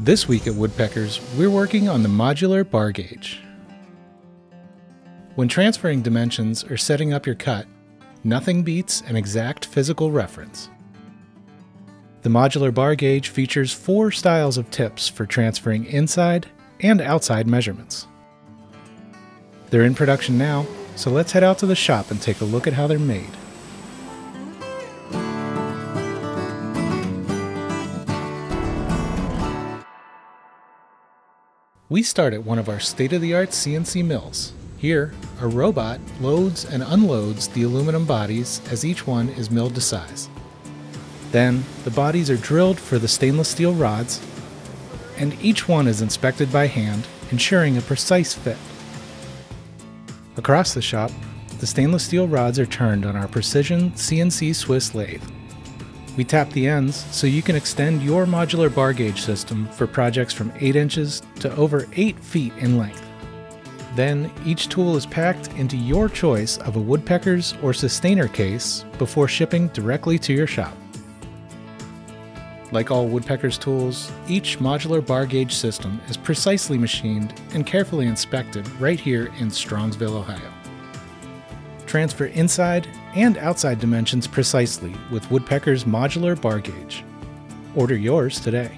This week at Woodpeckers, we're working on the modular bar gauge. When transferring dimensions or setting up your cut, nothing beats an exact physical reference. The modular bar gauge features 4 styles of tips for transferring inside and outside measurements. They're in production now, so let's head out to the shop and take a look at how they're made. We start at one of our state-of-the-art CNC mills. Here, a robot loads and unloads the aluminum bodies as each one is milled to size. Then, the bodies are drilled for the stainless steel rods, and each one is inspected by hand, ensuring a precise fit. Across the shop, the stainless steel rods are turned on our precision CNC Swiss lathe. We tap the ends so you can extend your modular bar gauge system for projects from 8 inches to over 8 feet in length. Then, each tool is packed into your choice of a Woodpeckers or Sustainer case before shipping directly to your shop. Like all Woodpeckers tools, each modular bar gauge system is precisely machined and carefully inspected right here in Strongsville, Ohio. Transfer inside and outside dimensions precisely with Woodpeckers modular bar gauge. Order yours today.